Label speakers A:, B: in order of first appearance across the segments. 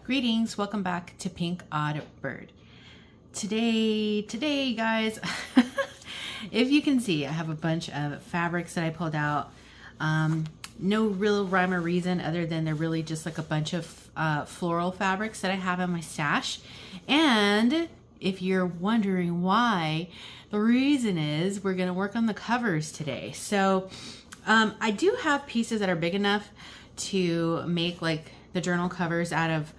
A: Greetings, welcome back to PinkOddBird. Today guys, if you can see, I have a bunch of fabrics that I pulled out. No real rhyme or reason other than they're really just like a bunch of floral fabrics that I have in my stash. And if you're wondering why, the reason is we're gonna work on the covers today. So I do have pieces that are big enough to make like the journal covers out of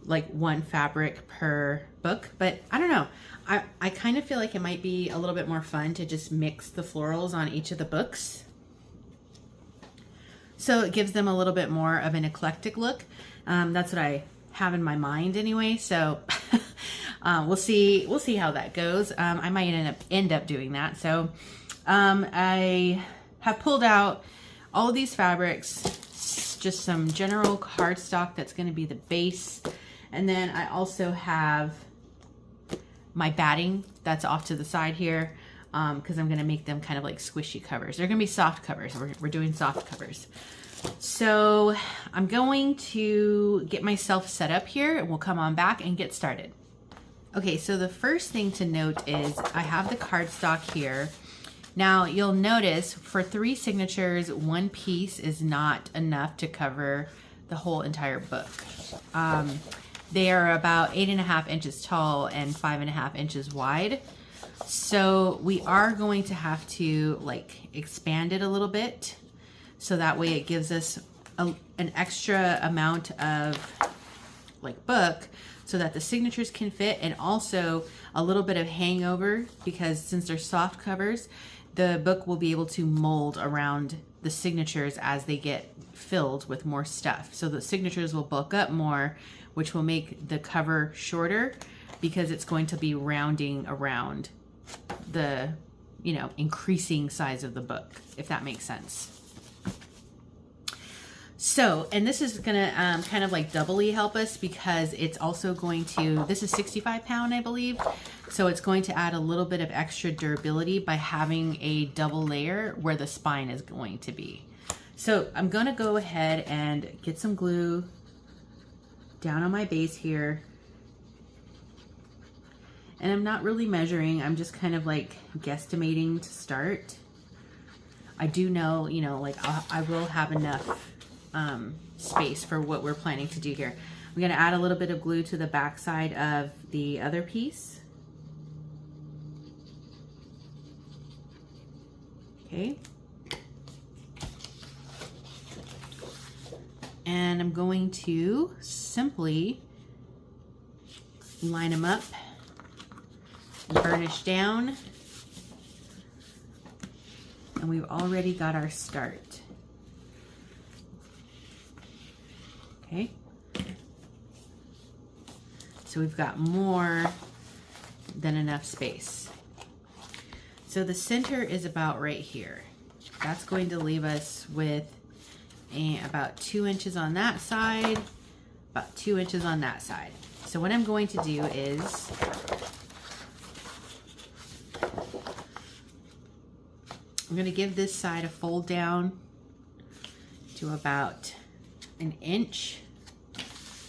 A: like one fabric per book, but I don't know. I kind of feel like it might be a little bit more fun to just mix the florals on each of the books. So it gives them a little bit more of an eclectic look. That's what I have in my mind anyway. So we'll see how that goes. I might end up doing that. So I have pulled out all of these fabrics, just some general cardstock that's going to be the base. And then I also have my batting that's off to the side here because I'm going to make them kind of like squishy covers. They're going to be soft covers. We're doing soft covers. So I'm going to get myself set up here and we'll come on back and get started. Okay, so the first thing to note is I have the cardstock here. Now you'll notice for 3 signatures, one piece is not enough to cover the whole entire book. They are about 8.5 inches tall and 5.5 inches wide. So we are going to have to like expand it a little bit. So that way it gives us an extra amount of like book so that the signatures can fit, and also a little bit of hangover because since they're soft covers, the book will be able to mold around the signatures as they get filled with more stuff. So the signatures will bulk up more, which will make the cover shorter because it's going to be rounding around the, increasing size of the book, if that makes sense. So, and this is gonna kind of like doubly help us because it's also going to, this is 65 pound, I believe. So it's going to add a little bit of extra durability by having a double layer where the spine is going to be. So I'm gonna go ahead and get some glue down on my base here. And I'm not really measuring, I'm just kind of like guesstimating to start. I do know, like I will have enough space for what we're planning to do here. I'm going to add a little bit of glue to the back side of the other piece. Okay. And I'm going to simply line them up, burnish down, and we've already got our start. Okay, so we've got more than enough space. So the center is about right here. That's going to leave us with about 2 inches on that side, about 2 inches on that side. So what I'm going to do is I'm going to give this side a fold down to about 1 inch.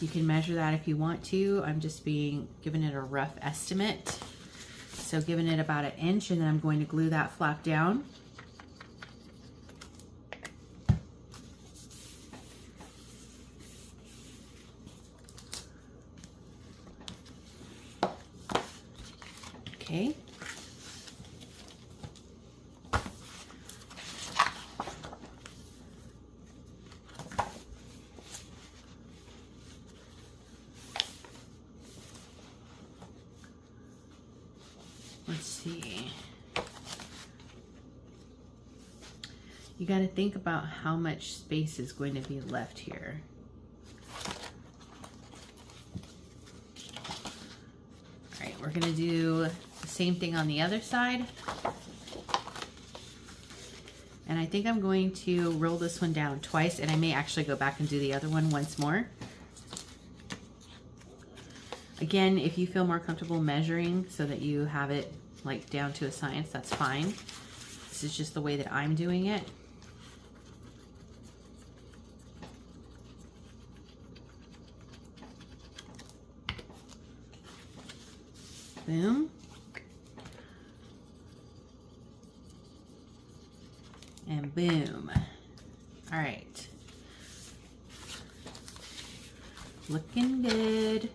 A: You can measure that if you want to. I'm just giving it a rough estimate. So giving it about 1 inch, and then I'm going to glue that flap down. Okay. Let's see. You got to think about how much space is going to be left here. All right, we're going to do the same thing on the other side. And I think I'm going to roll this one down twice, and I may actually go back and do the other one once more. Again, if you feel more comfortable measuring so that you have it like down to a science, that's fine. This is just the way that I'm doing it. Boom. And boom. All right. Looking good.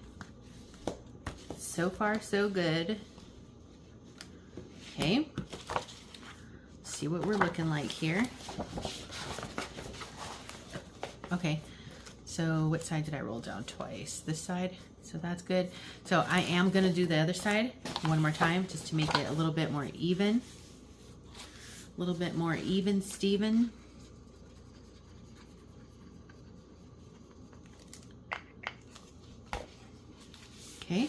A: So far, so good. Okay. See what we're looking like here. Okay. So what side did I roll down twice? This side. So that's good. So I am going to do the other side one more time just to make it a little bit more even. A little bit more even, Steven. Okay.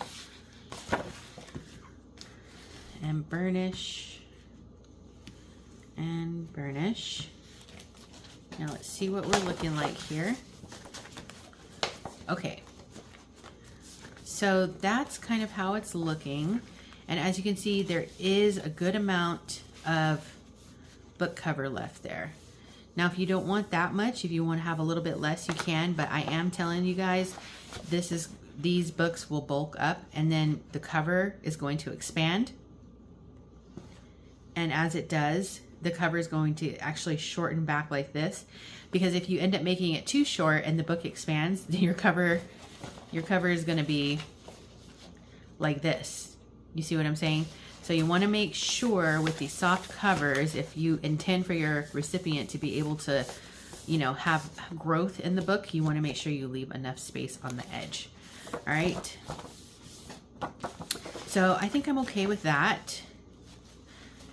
A: And burnish. And burnish. Now let's see what we're looking like here. Okay. So that's kind of how it's looking. And as you can see, there is a good amount of book cover left there. Now, if you don't want that much, if you want to have a little bit less, you can, but I am telling you guys, these books will bulk up and then the cover is going to expand. And as it does, the cover is going to actually shorten back like this, because if you end up making it too short and the book expands, then your cover is going to be like this. You see what I'm saying? So you want to make sure with these soft covers, if you intend for your recipient to be able to, you know, have growth in the book, you want to make sure you leave enough space on the edge. All right. So I think I'm okay with that.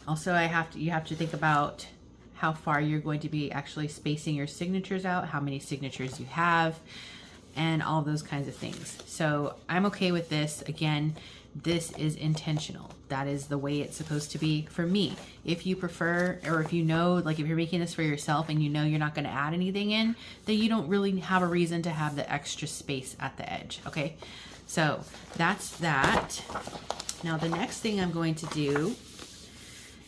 A: Also, you have to think about how far you're going to be actually spacing your signatures out, how many signatures you have, and all those kinds of things. So I'm okay with this. Again, this is intentional. That is the way it's supposed to be for me. If you prefer, or if you know, like if you're making this for yourself and you know you're not going to add anything in, then you don't really have a reason to have the extra space at the edge. Okay, so that's that. Now the next thing I'm going to do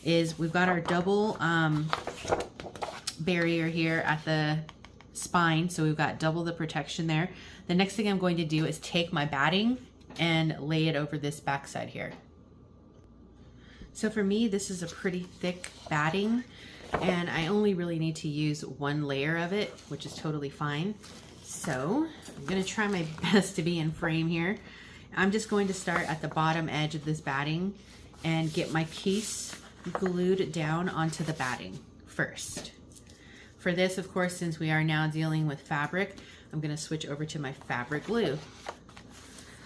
A: is we've got our double barrier here at the spine, so we've got double the protection there. The next thing I'm going to do is take my batting and lay it over this backside here. So for me, this is a pretty thick batting, and I only really need to use one layer of it, which is totally fine. So I'm gonna try my best to be in frame here. I'm just going to start at the bottom edge of this batting and get my piece glued down onto the batting first. For this, of course, since we are now dealing with fabric, I'm gonna switch over to my fabric glue.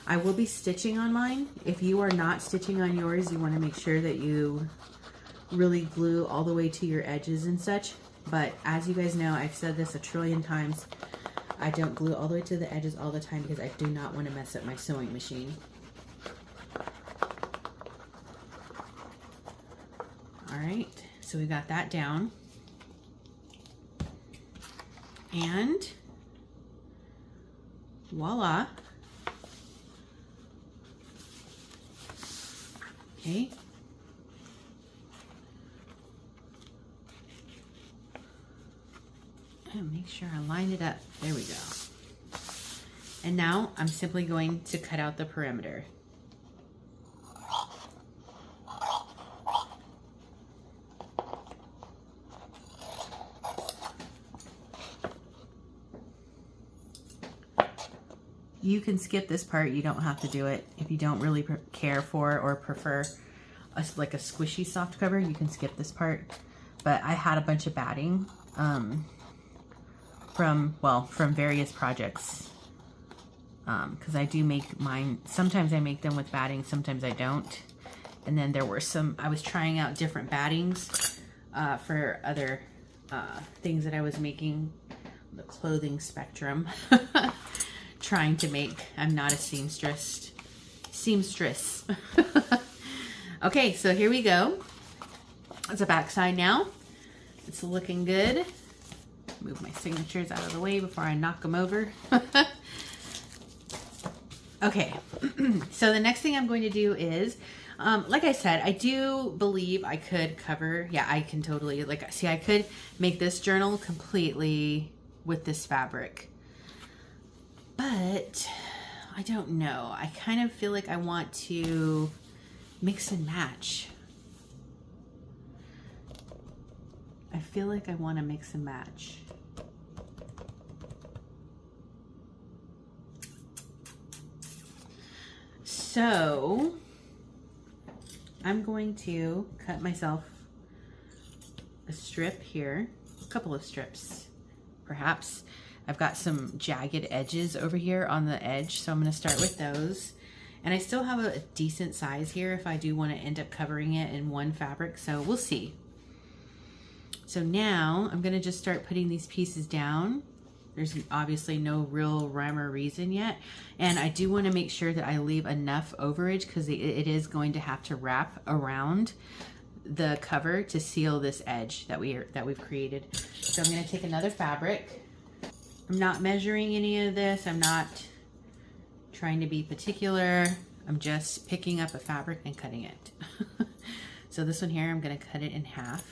A: I will be stitching on mine. If you are not stitching on yours, you want to make sure that you really glue all the way to your edges and such. But as you guys know, I've said this a trillion times, I don't glue all the way to the edges all the time because I do not want to mess up my sewing machine. All right, so we got that down. And voila. Okay. And make sure I line it up. There we go. And now I'm simply going to cut out the perimeter. You can skip this part. You don't have to do it. If you don't really care for or prefer like a squishy soft cover, you can skip this part. But I had a bunch of batting from various projects, because I do make mine. Sometimes I make them with batting, sometimes I don't. And then there were some, I was trying out different battings for other things that I was making, the clothing spectrum. Trying to make. I'm not a seamstress. Okay, so here we go. It's a backside now. It's looking good. Move my signatures out of the way before I knock them over. Okay, so the next thing I'm going to do is, like I said, I do believe I could cover, yeah, I can totally, like, see, I could make this journal completely with this fabric. But I don't know. I kind of feel like I want to mix and match. I feel like I want to mix and match. So I'm going to cut myself a strip here, a couple of strips, perhaps. I've got some jagged edges over here on the edge, so I'm going to start with those. And I still have a decent size here if I do want to end up covering it in one fabric, so we'll see. So now I'm going to just start putting these pieces down. There's obviously no real rhyme or reason yet. And I do want to make sure that I leave enough overage because it is going to have to wrap around the cover to seal this edge that we've created. So I'm going to take another fabric. I'm not measuring any of this. I'm not trying to be particular. I'm just picking up a fabric and cutting it. So this one here, I'm going to cut it in half.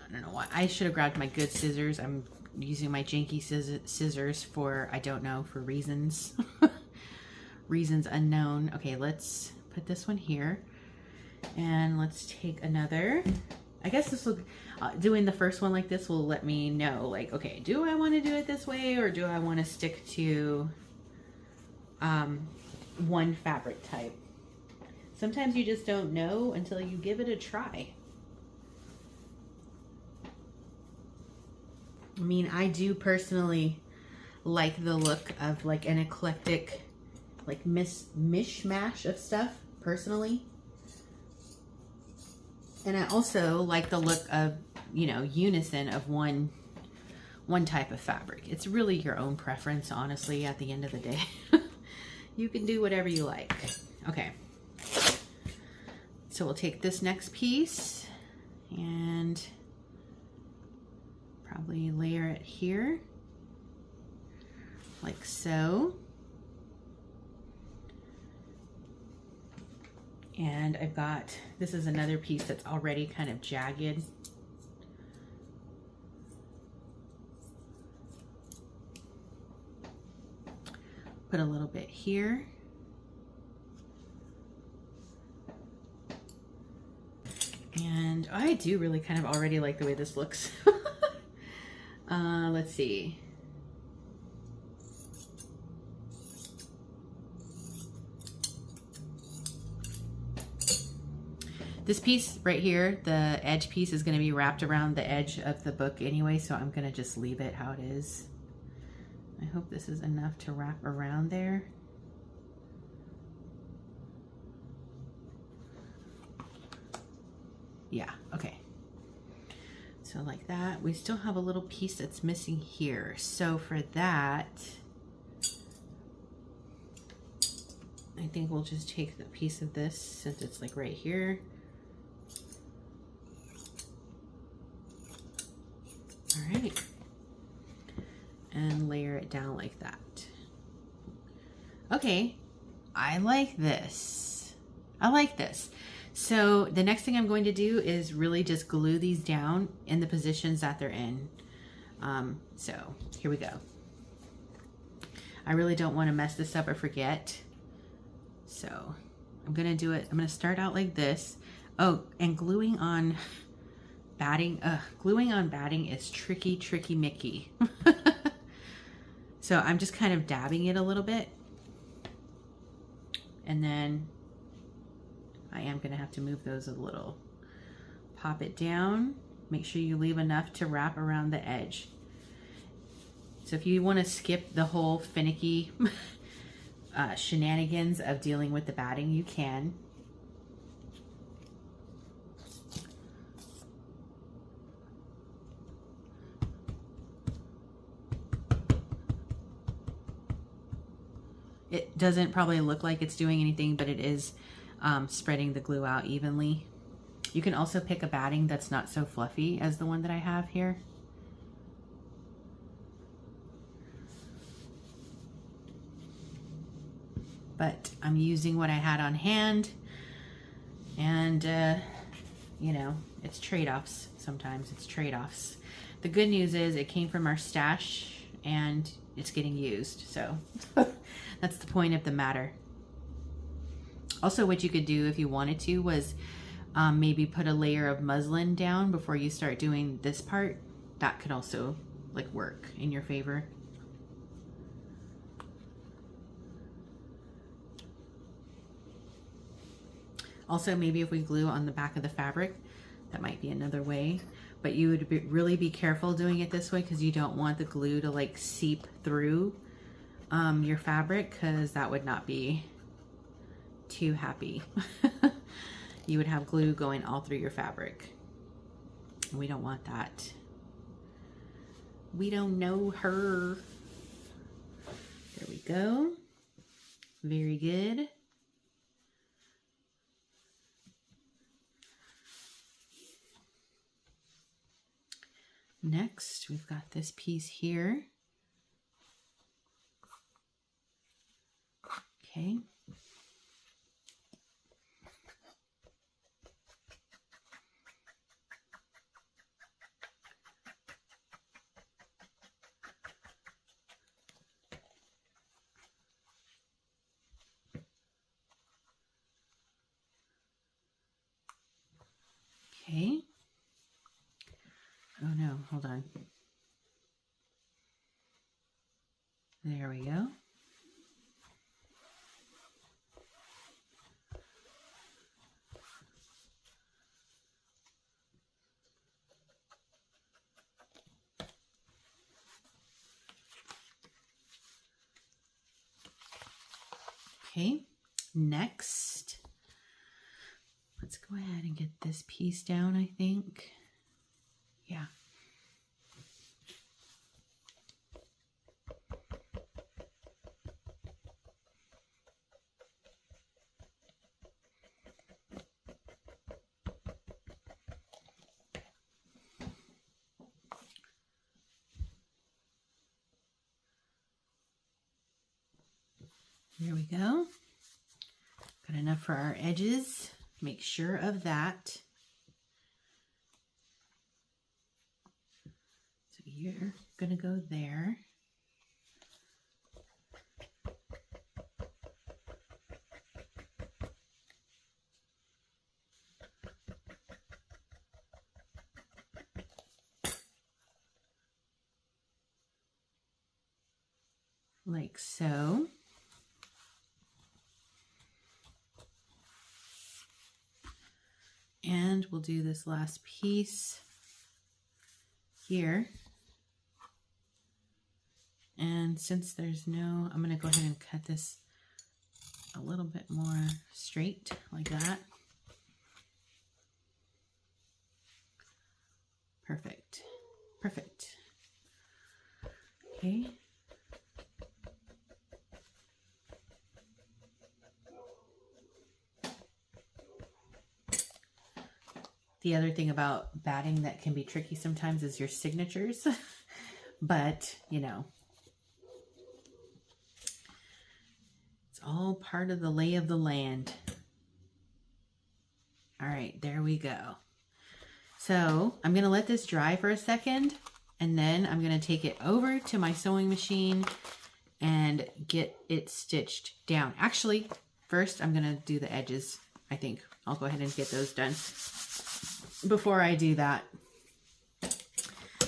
A: I don't know why. I should have grabbed my good scissors. I'm using my janky scissors for, I don't know, for reasons. Reasons unknown. Okay, let's put this one here. And let's take another. I guess this will, doing the first one like this will let me know, like, okay, do I want to do it this way or do I want to stick to one fabric type? Sometimes you just don't know until you give it a try. I mean, I do personally like the look of like an eclectic, like mishmash of stuff personally. And I also like the look of, you know, unison of one type of fabric. It's really your own preference, honestly, at the end of the day. You can do whatever you like. Okay. So we'll take this next piece and probably layer it here, like so. And I've got, this is another piece that's already kind of jagged. Put a little bit here. And I do really kind of already like the way this looks. Let's see. This piece right here, the edge piece, is going to be wrapped around the edge of the book anyway, so I'm going to just leave it how it is. I hope this is enough to wrap around there. Yeah, okay. So like that. We still have a little piece that's missing here. So for that, I think we'll just take the piece of this since it's like right here. All right. And layer it down like that. Okay, I like this. I like this. So the next thing I'm going to do is really just glue these down in the positions that they're in. So here we go. I really don't want to mess this up or forget. So I'm going to do it. I'm going to start out like this. Oh, and gluing on batting. Gluing on batting is tricky, tricky Mickey. So I'm just kind of dabbing it a little bit. And then I am going to have to move those a little. Pop it down. Make sure you leave enough to wrap around the edge. So if you want to skip the whole finicky shenanigans of dealing with the batting, you can. It doesn't probably look like it's doing anything, but it is spreading the glue out evenly. You can also pick a batting that's not so fluffy as the one that I have here. But I'm using what I had on hand, and you know, it's trade-offs. Sometimes it's trade-offs. The good news is it came from our stash and it's getting used, so that's the point of the matter. Also, what you could do if you wanted to was maybe put a layer of muslin down before you start doing this part. That could also like work in your favor. Also, maybe if we glue on the back of the fabric, that might be another way. But you would really be careful doing it this way because you don't want the glue to like seep through your fabric, because that would not be too happy. You would have glue going all through your fabric. We don't want that. We don't know her. There we go. Very good. Next, we've got this piece here. Okay. Okay. Oh no, hold on. There we go. Okay, next, let's go ahead and get this piece down, I think. Yeah. There we go. Got enough for our edges. Make sure of that. So you're gonna go there. Like so. And we'll do this last piece here. And since there's no, I'm going to go ahead and cut this a little bit more straight like that. Perfect. Perfect. Okay. The other thing about batting that can be tricky sometimes is your signatures, but you know, it's all part of the lay of the land. All right, there we go. So I'm gonna let this dry for a second, and then I'm gonna take it over to my sewing machine and get it stitched down. Actually, first I'm gonna do the edges. I think I'll go ahead and get those done before I do that.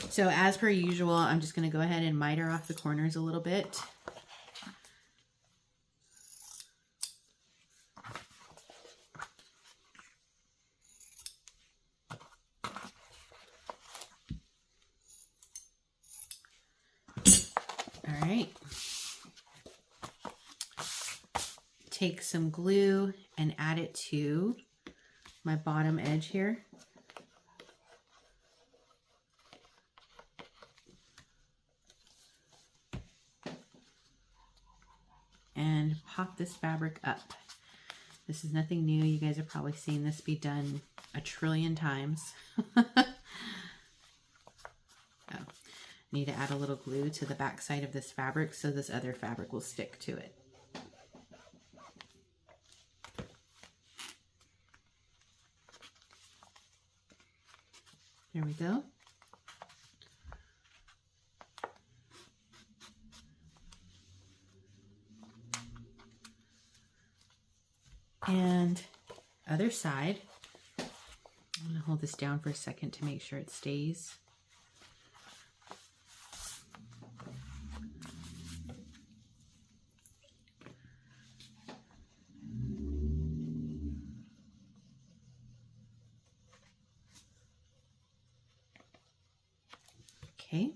A: So as per usual, I'm just going to go ahead and miter off the corners a little bit. All right. Take some glue and add it to my bottom edge here. And pop this fabric up. This is nothing new. You guys have probably seen this be done a trillion times. Oh, need to add a little glue to the back side of this fabric so this other fabric will stick to it. There we go. And other side. I'm gonna hold this down for a second to make sure it stays. Okay.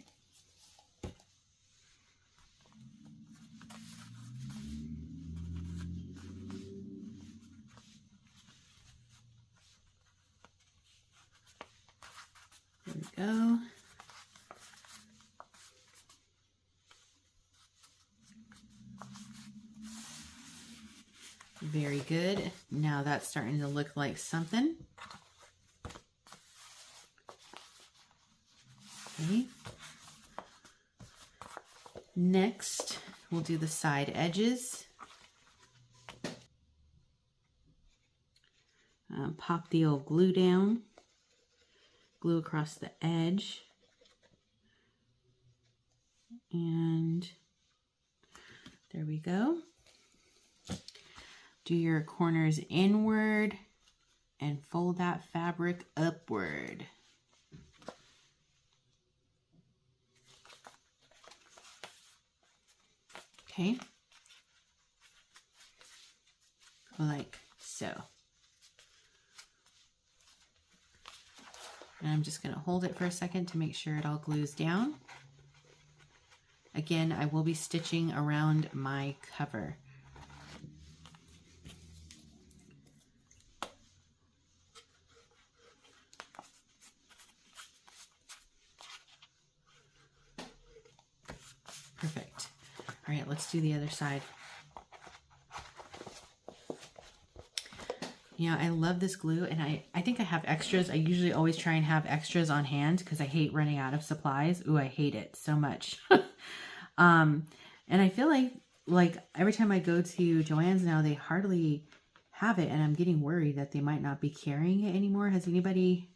A: There we go. Very good. Now that's starting to look like something. Okay. Next, we'll do the side edges. Pop the old glue down. Glue across the edge. And there we go. Do your corners inward and fold that fabric upward. Okay, like so. And I'm just going to hold it for a second to make sure it all glues down. Again, I will be stitching around my cover. Perfect. All right, let's do the other side. Yeah, I love this glue, and I think I have extras. I usually always try and have extras on hand because I hate running out of supplies. Ooh, I hate it so much. And I feel like every time I go to Joann's now, they hardly have it, and I'm getting worried that they might not be carrying it anymore. Has anybody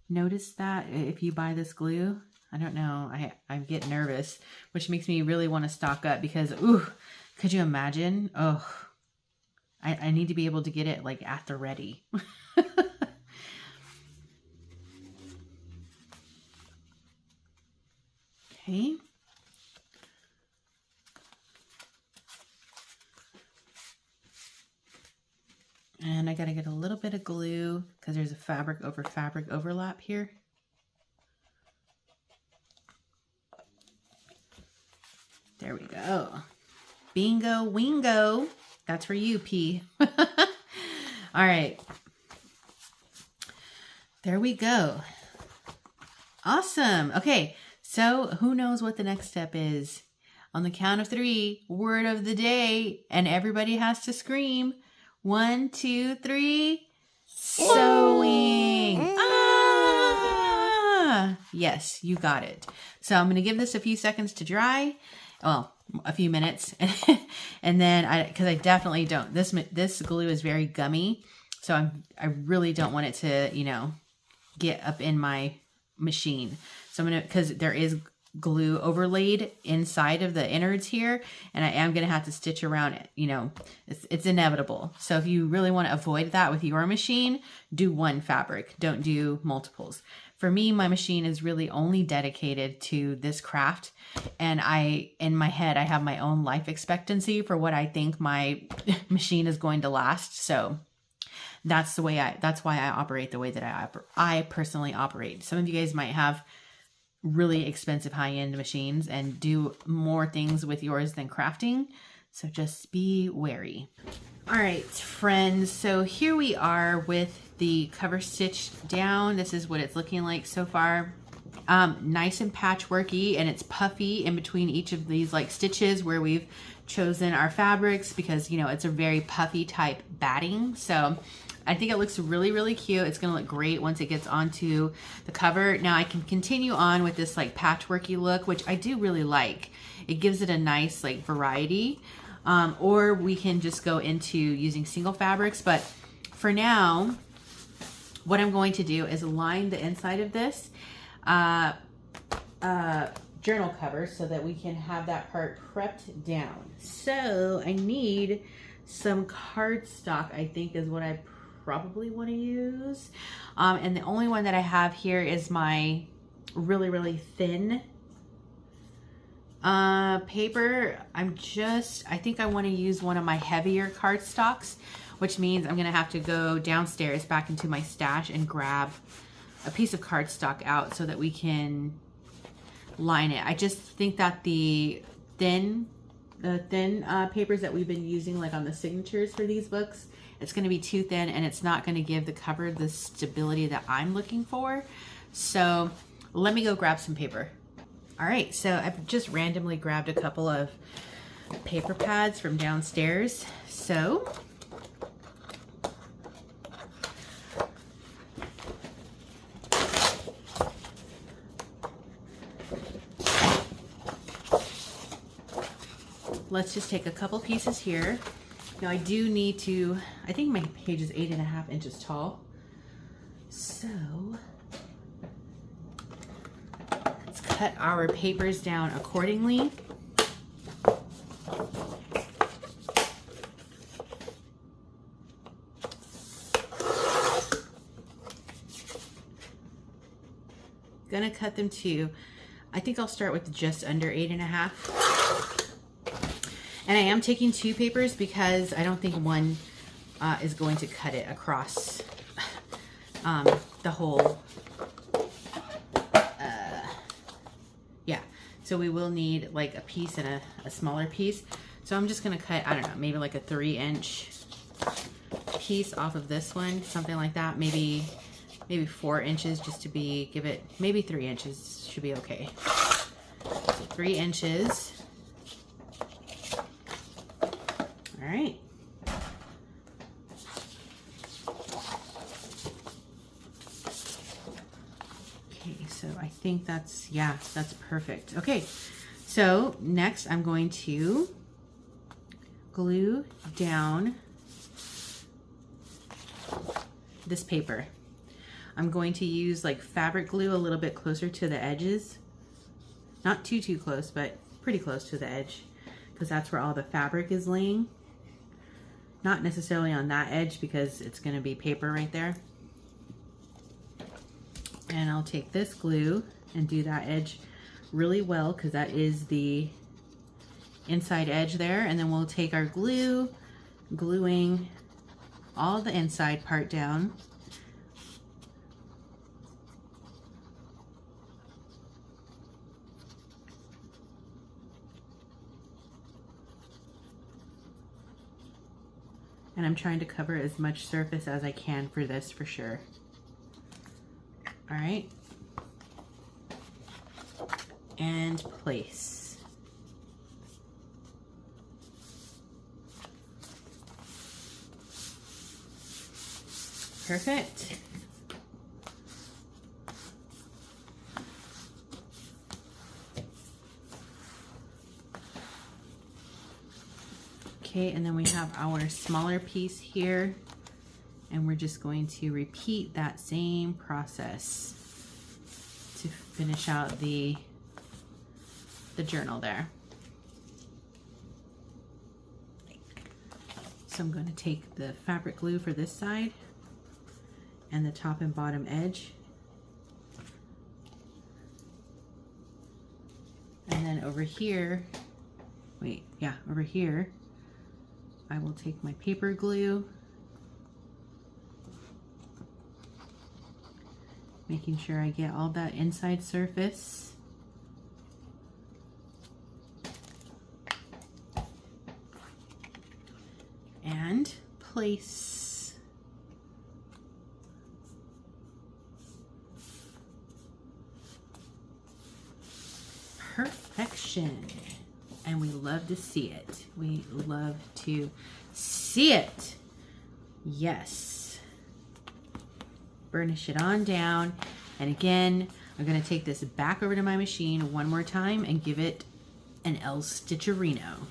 A: noticed that if you buy this glue? I don't know. I get nervous, which makes me really want to stock up because, ooh, could you imagine? Oh, I need to be able to get it like at the ready. Okay. And I got to get a little bit of glue because there's a fabric over fabric overlap here. There we go. Bingo wingo. That's for you, P. All right. There we go. Awesome. Okay. So who knows what the next step is? On the count of 3, word of the day, and everybody has to scream. 1, 2, 3. Sewing. Ah! Yes, you got it. So I'm going to give this a few seconds to dry. Well, a few minutes. And then because I definitely don't, this glue is very gummy. So I really don't want it to, you know, get up in my machine. So I'm going to, because there is glue overlaid inside of the innards here, and I am going to have to stitch around it. You know, it's inevitable. So if you really want to avoid that with your machine, do one fabric. Don't do multiples. For me, my machine is really only dedicated to this craft, and in my head, I have my own life expectancy for what I think my machine is going to last. So that's why I operate the way that I personally operate. Some of you guys might have really expensive high-end machines and do more things with yours than crafting. So just be wary. All right, friends. So here we are with the cover stitched down. This is what it's looking like so far. Nice and patchworky, and it's puffy in between each of these like stitches where we've chosen our fabrics because, you know, it's a very puffy type batting. So I think it looks really, really cute. It's going to look great once it gets onto the cover. Now I can continue on with this like patchworky look, which I do really like. It gives it a nice like variety. Or we can just go into using single fabrics. But for now, what I'm going to do is line the inside of this journal cover so that we can have that part prepped down. So I need some cardstock, I think is what I probably want to use. And the only one that I have here is my really, really thin paper. I think I want to use one of my heavier cardstocks, which means I'm gonna have to go downstairs back into my stash and grab a piece of cardstock out so that we can line it. I just think that the thin papers that we've been using, like on the signatures for these books, it's going to be too thin and it's not going to give the cover the stability that I'm looking for. So let me go grab some paper. All right, so I've just randomly grabbed a couple of paper pads from downstairs. So let's just take a couple pieces here. Now I do need to, I think my page is 8.5 inches tall. So let's cut our papers down accordingly. Gonna cut them to, I think I'll start with just under 8.5. And I am taking 2 papers because I don't think one is going to cut it across the whole, yeah. So we will need like a piece and a smaller piece. So I'm just gonna cut, I don't know, maybe like a 3-inch piece off of this one, something like that. Maybe 4 inches just to give it, maybe 3 inches should be okay. So 3 inches. All right. Okay, so I think that's perfect. Okay, so next I'm going to glue down this paper. I'm going to use like fabric glue a little bit closer to the edges. Not too close, but pretty close to the edge, because that's where all the fabric is laying. Not necessarily on that edge because it's going to be paper right there. And I'll take this glue and do that edge really well because that is the inside edge there. And then we'll take our glue, gluing all the inside part down. And I'm trying to cover as much surface as I can for this for sure. All right. And place. Perfect. Okay, and then we have our smaller piece here, and we're just going to repeat that same process to finish out the journal there. So I'm going to take the fabric glue for this side and the top and bottom edge, and then over here, over here I will take my paper glue, making sure I get all that inside surface. And place. Perfection. And we love to see it. We love to see it. Yes. Burnish it on down. And again, I'm going to take this back over to my machine one more time and give it an El Stitcherino.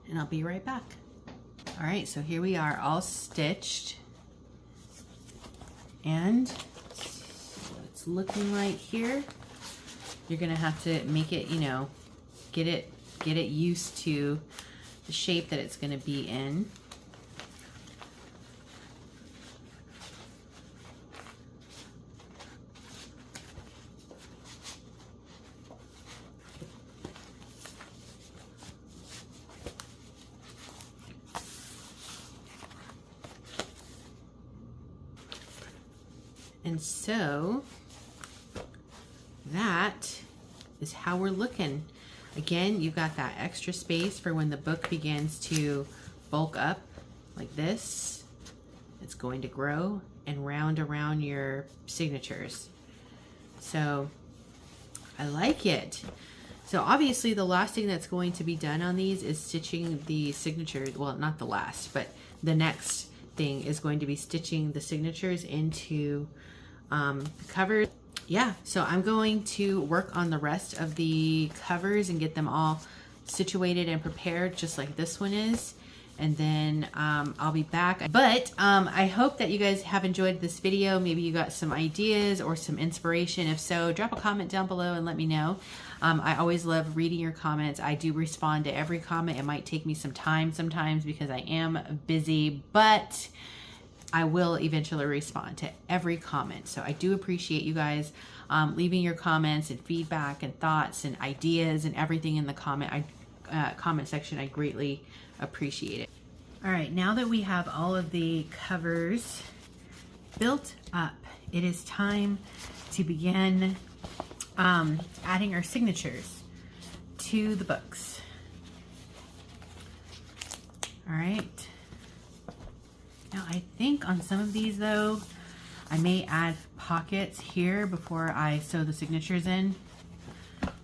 A: And I'll be right back. All right, so here we are all stitched. And what it's looking like here. You're gonna have to make it, you know, get it used to the shape that it's gonna be in. And so that is how we're looking. Again, you've got that extra space for when the book begins to bulk up like this. It's going to grow and round around your signatures. So I like it. So obviously the last thing that's going to be done on these is stitching the signatures. Well, not the last, but the next thing is going to be stitching the signatures into the covers. Yeah, so I'm going to work on the rest of the covers and get them all situated and prepared just like this one is. And then I'll be back. But I hope that you guys have enjoyed this video. Maybe you got some ideas or some inspiration. If so, drop a comment down below and let me know. I always love reading your comments. I do respond to every comment. It might take me some time sometimes because I am busy, but I will eventually respond to every comment. So I do appreciate you guys leaving your comments and feedback and thoughts and ideas and everything in the comment section. I greatly appreciate it. All right, now that we have all of the covers built up, it is time to begin adding our signatures to the books. All right. Now I think on some of these though, I may add pockets here before I sew the signatures in.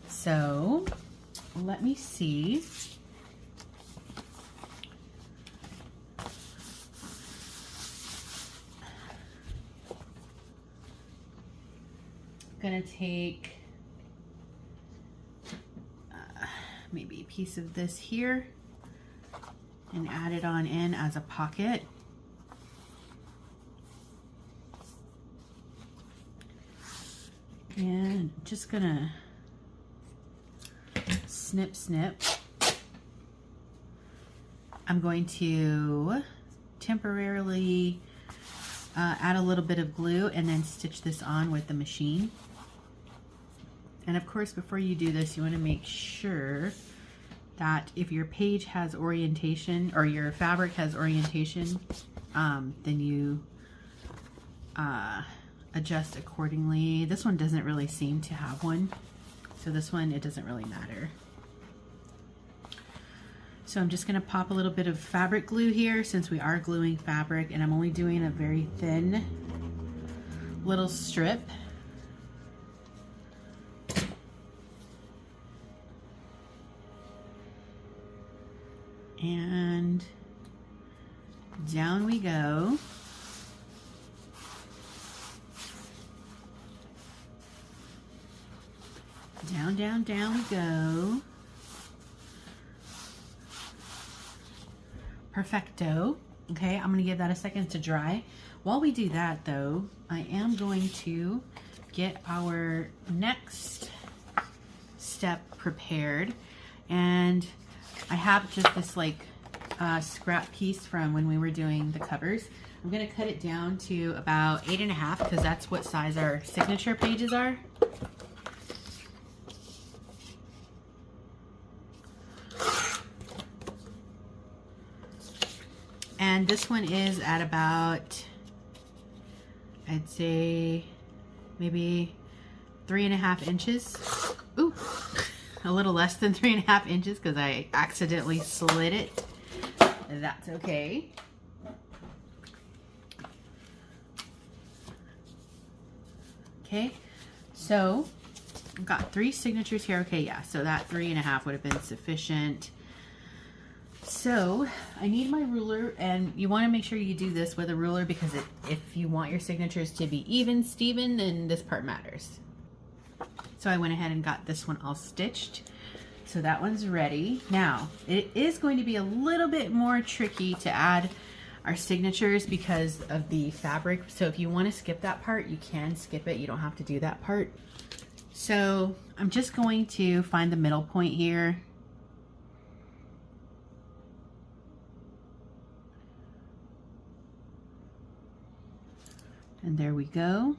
A: So let me see. I'm gonna take maybe a piece of this here and add it on in as a pocket. And just gonna snip, snip. I'm going to temporarily add a little bit of glue and then stitch this on with the machine. And of course, before you do this, you want to make sure that if your page has orientation or your fabric has orientation, then you adjust accordingly. This one doesn't really seem to have one, so this one, it doesn't really matter. So I'm just going to pop a little bit of fabric glue here since we are gluing fabric, and I'm only doing a very thin little strip. And down we go. Down, down, down we go. Perfecto. Okay, I'm going to give that a second to dry. While we do that though, I am going to get our next step prepared. And I have just this like scrap piece from when we were doing the covers. I'm going to cut it down to about 8.5 because that's what size our signature pages are. And this one is at about, I'd say maybe 3.5 inches. Ooh, a little less than 3.5 inches because I accidentally slid it. That's okay. Okay, so I've got 3 signatures here. Okay, yeah, so that 3.5 would have been sufficient. So I need my ruler, and you want to make sure you do this with a ruler because if you want your signatures to be even, Steven, then this part matters. So I went ahead and got this one all stitched. So that one's ready. Now, it is going to be a little bit more tricky to add our signatures because of the fabric. So if you want to skip that part, you can skip it. You don't have to do that part. So I'm just going to find the middle point here. And there we go.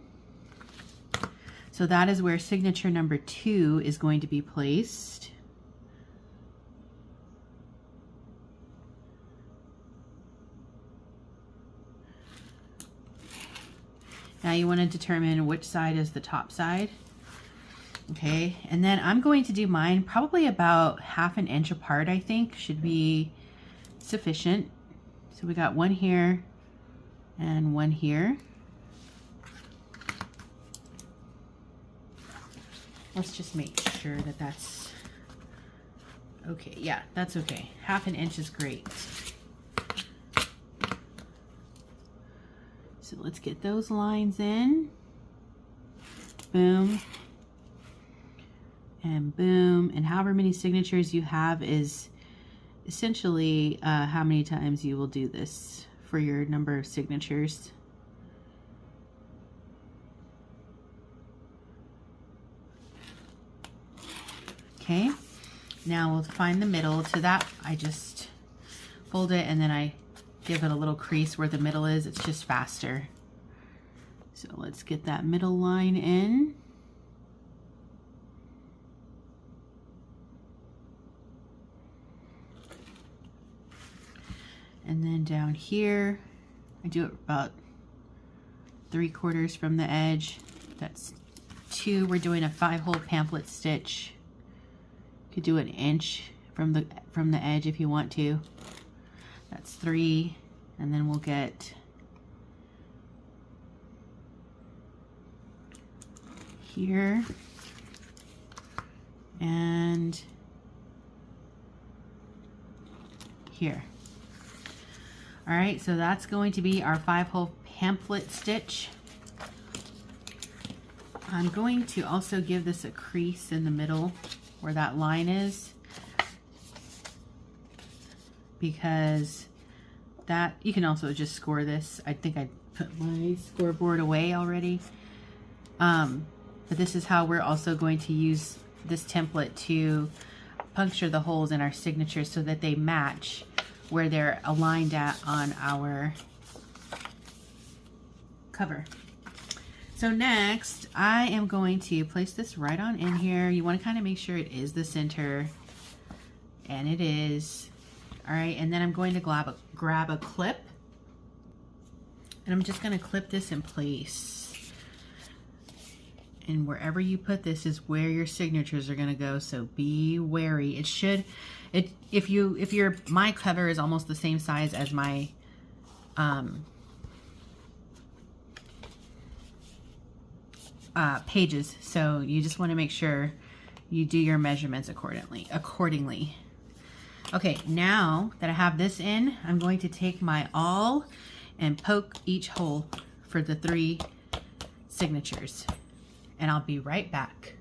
A: So that is where signature number 2 is going to be placed. Now you want to determine which side is the top side. Okay, and then I'm going to do mine probably about 1/2 inch apart. I think should be sufficient. So we got one here and one here. Let's just make sure that that's okay. Yeah, that's okay. 1/2 inch is great. So let's get those lines in. Boom. And boom. And however many signatures you have is essentially how many times you will do this for your number of signatures. Okay, now we'll find the middle. To that, I just fold it and then I give it a little crease where the middle is. It's just faster. So let's get that middle line in. And then down here, I do it about 3/4 from the edge. That's 2. We're doing a 5-hole pamphlet stitch. You could do 1 inch from the edge if you want to. That's 3, and then we'll get here and here. All right, so that's going to be our 5-hole pamphlet stitch. I'm going to also give this a crease in the middle where that line is, because that, you can also just score this. I think I put my scoreboard away already. But this is how we're also going to use this template to puncture the holes in our signatures so that they match where they're aligned at on our cover. So next, I am going to place this right on in here. You want to kind of make sure it is the center, and it is. All right, and then I'm going to grab a clip, and I'm just going to clip this in place. And wherever you put this is where your signatures are going to go, so be wary. It should, if my cover is almost the same size as my pages, so you just want to make sure you do your measurements accordingly. Okay, now that I have this in, I'm going to take my awl and poke each hole for the 3 signatures, and I'll be right back.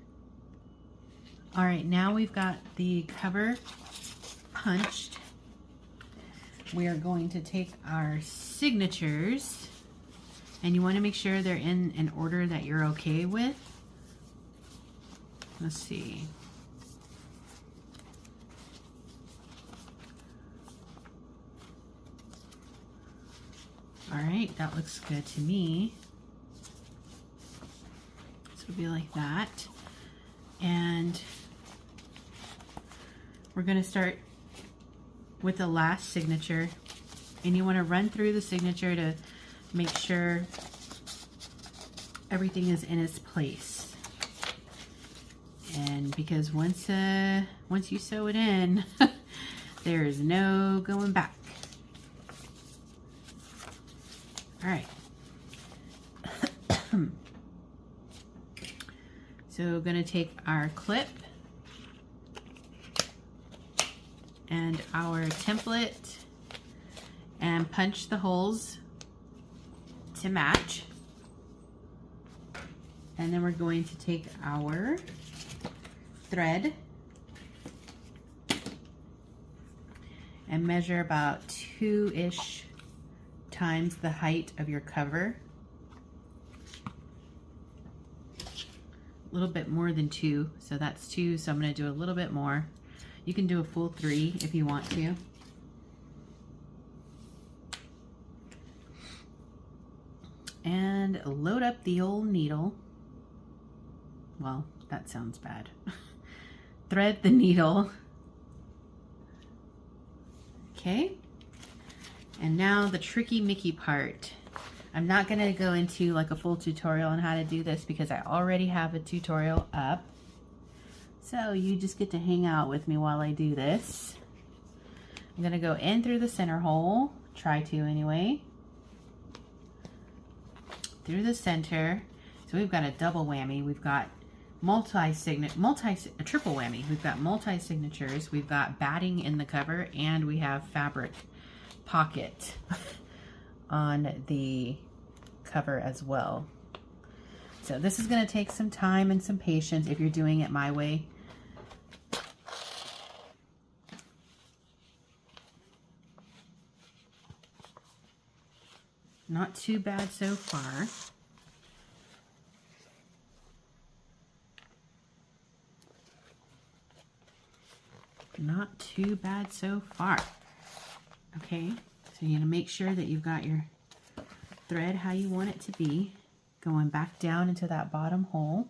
A: All right, now we've got the cover punched. We are going to take our signatures, and you want to make sure they're in an order that you're okay with. Let's see. All right, that looks good to me. This would be like that. And we're going to start with the last signature. And you want to run through the signature to make sure everything is in its place. And because once you sew it in, there is no going back. All right. So we're going to take our clip and our template and punch the holes to match. And then we're going to take our thread and measure about 2-ish times the height of your cover. A little bit more than 2, so that's 2, so I'm going to do a little bit more. You can do a full 3 if you want to. And load up the old needle. Well, that sounds bad. Thread the needle. Okay. And now the tricky Mickey part. I'm not going to go into like a full tutorial on how to do this because I already have a tutorial up. So you just get to hang out with me while I do this. I'm going to go in through the center hole, try to anyway, through the center. So we've got a double whammy. We've got a triple whammy. We've got multi-signatures. We've got batting in the cover, and we have fabric pocket on the cover as well. So this is going to take some time and some patience if you're doing it my way. Not too bad so far. Not too bad so far. Okay, so you're gonna make sure that you've got your thread how you want it to be, going back down into that bottom hole.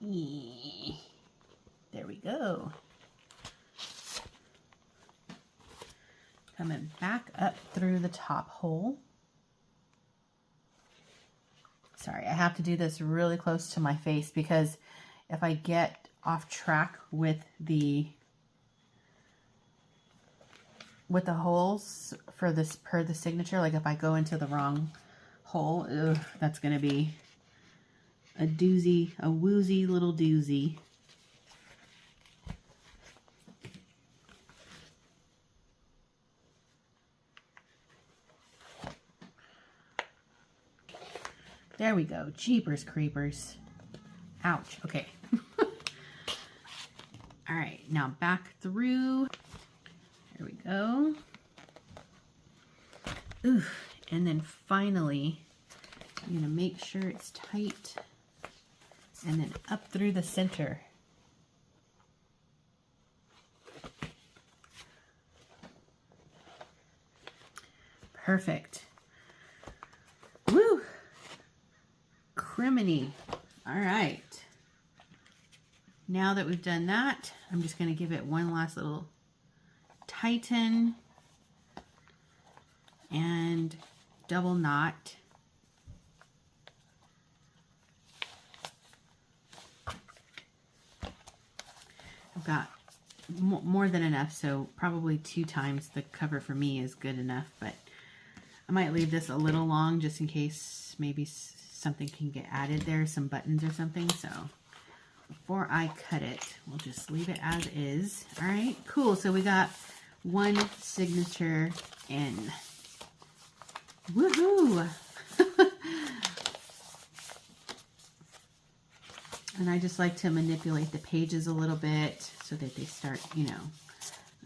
A: There we go. Coming back up through the top hole. Sorry, I have to do this really close to my face because if I get off track with the holes for this per the signature, like if I go into the wrong hole, ugh, that's gonna be a doozy, a woozy little doozy. There we go. Jeepers creepers. Ouch. Okay. All right. Now back through. There we go. Ooh. And then finally, I'm going to make sure it's tight. And then up through the center. Perfect. Woo! Criminy. All right. Now that we've done that, I'm just going to give it one last little tighten and double knot. I've got more than enough, so probably 2 times the cover for me is good enough, but I might leave this a little long just in case maybe something can get added there, some buttons or something. So before I cut it, we'll just leave it as is. All right, cool. So we got one signature in. Woohoo! And I just like to manipulate the pages a little bit so that they start, you know,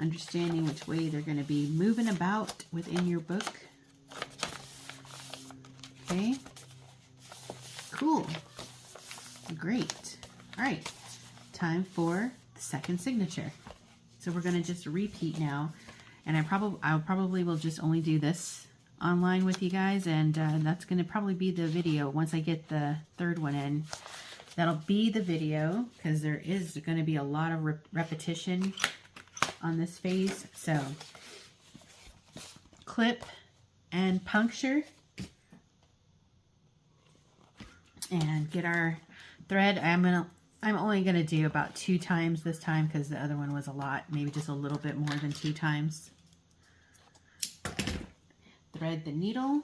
A: understanding which way they're going to be moving about within your book. Okay. Cool. Great. All right. Time for the second signature. So we're going to just repeat now. And I probably will just only do this online with you guys. And that's going to probably be the video once I get the third one in. That'll be the video because there is going to be a lot of repetition on this phase. So clip and puncture. And get our thread. I'm only gonna do about 2 times this time because the other one was a lot, maybe just a little bit more than 2 times. Thread the needle.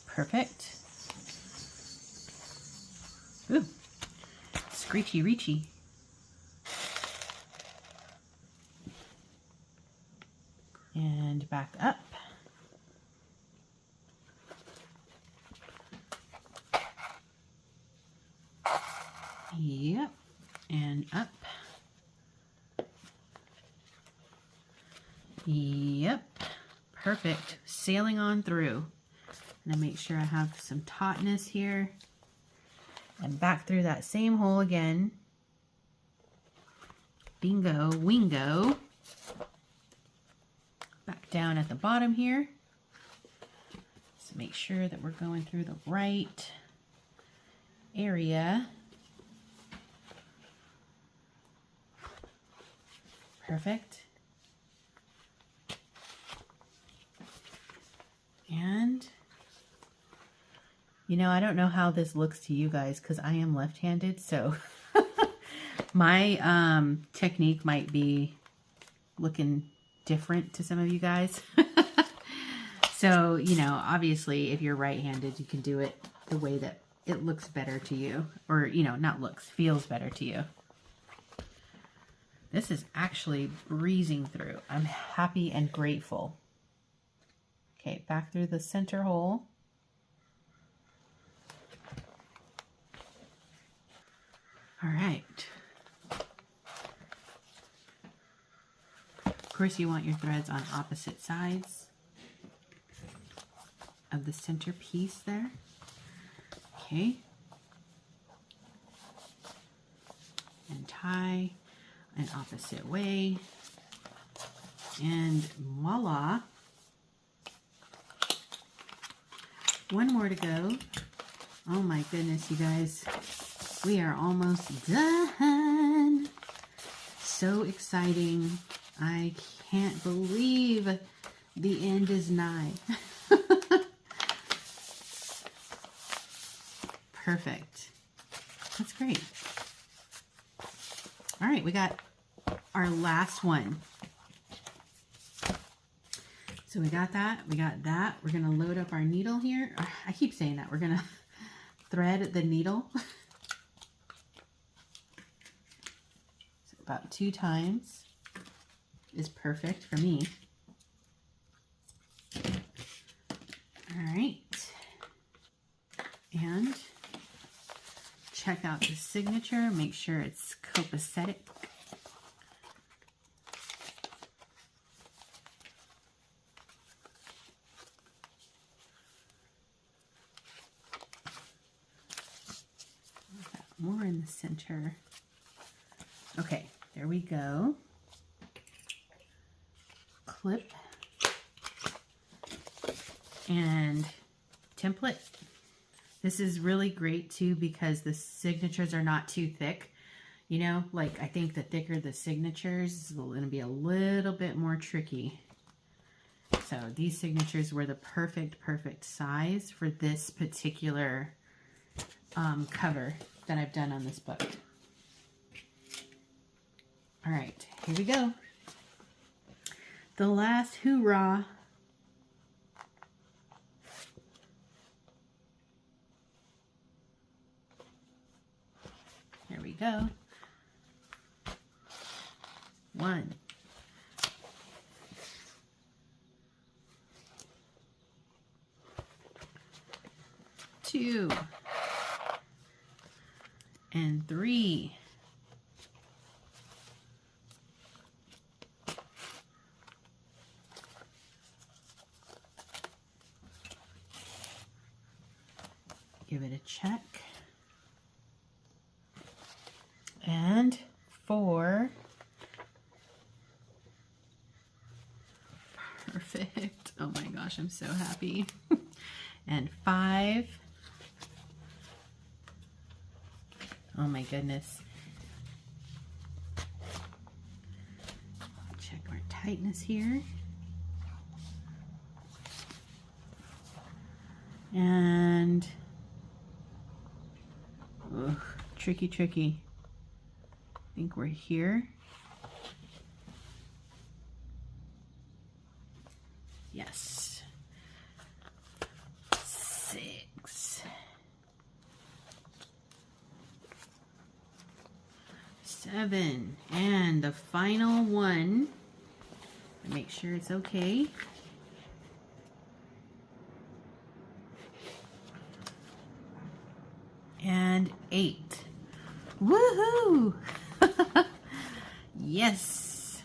A: Perfect. Ooh, screechy reachy. And back up. Yep. And up. Yep. Perfect. Sailing on through. And I make sure I have some tautness here. And back through that same hole again. Bingo, wingo. Back down at the bottom here. So make sure that we're going through the right area. Perfect. And, you know, I don't know how this looks to you guys because I am left-handed, so my technique might be looking different to some of you guys. So, you know, obviously if you're right-handed, you can do it the way that it looks better to you, or, you know, not looks, feels better to you. This is actually breezing through. I'm happy and grateful. Okay, back through the center hole. All right. Of course, you want your threads on opposite sides of the center piece there. Okay. And tie an opposite way. And voila. One more to go. Oh my goodness, you guys. We are almost done. So exciting. I can't believe the end is nigh. Perfect. That's great. All right, we got our last one. So we got that, we got that. We're gonna load up our needle here. I keep saying that. We're gonna thread the needle. So about 2 times is perfect for me. All right. And check out the signature. Make sure it's copacetic. More in the center. Okay, there we go. Clip and template. This is really great too because the signatures are not too thick. You know, like I think the thicker the signatures is going to be a little bit more tricky. So these signatures were the perfect size for this particular cover that I've done on this book. All right, here we go. The last hoorah. Here we go. 1, 2, and 3. Give it a check. And 4. Perfect. Oh my gosh, I'm so happy. And 5. Oh my goodness. Check our tightness here. And ugh, tricky. I think we're here. Yes. 6. 7. And the final one. Make sure it's okay. And 8. Woohoo! Yes.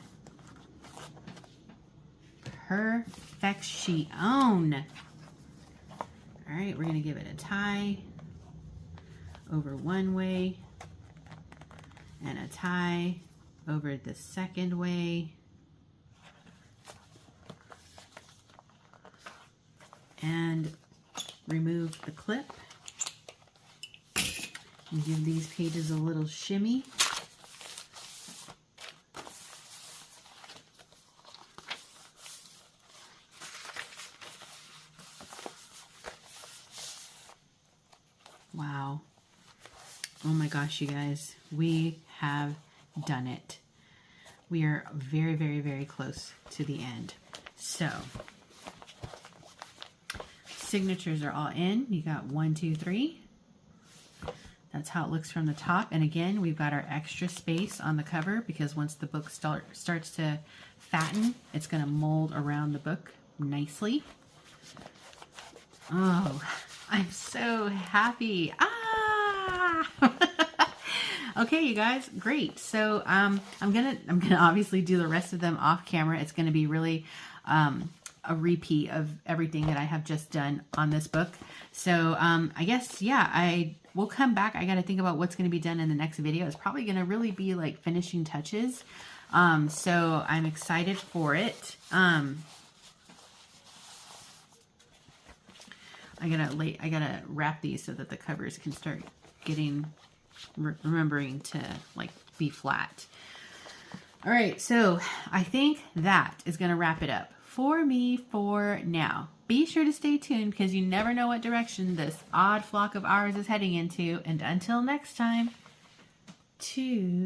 A: Perfection. All right, we're going to give it a tie over one way and a tie over the second way. And remove the clip. And give these pages a little shimmy. Wow. Oh my gosh, you guys, we have done it. We are very, very, very close to the end. So, signatures are all in. You got 1, 2, 3. That's how it looks from the top. And again, we've got our extra space on the cover because once the book starts to fatten, it's going to mold around the book nicely. Oh, I'm so happy. Ah! Okay, you guys, great. So I'm gonna obviously do the rest of them off camera. It's gonna be really a repeat of everything that I have just done on this book. So I guess, yeah, I will come back. I got to think about what's going to be done in the next video. It's probably going to really be like finishing touches. So I'm excited for it. I gotta wrap these so that the covers can start getting, remembering to like be flat. All right, so I think that is gonna wrap it up for me for now. Be sure to stay tuned because you never know what direction this odd flock of ours is heading into. And until next time, toodaloo.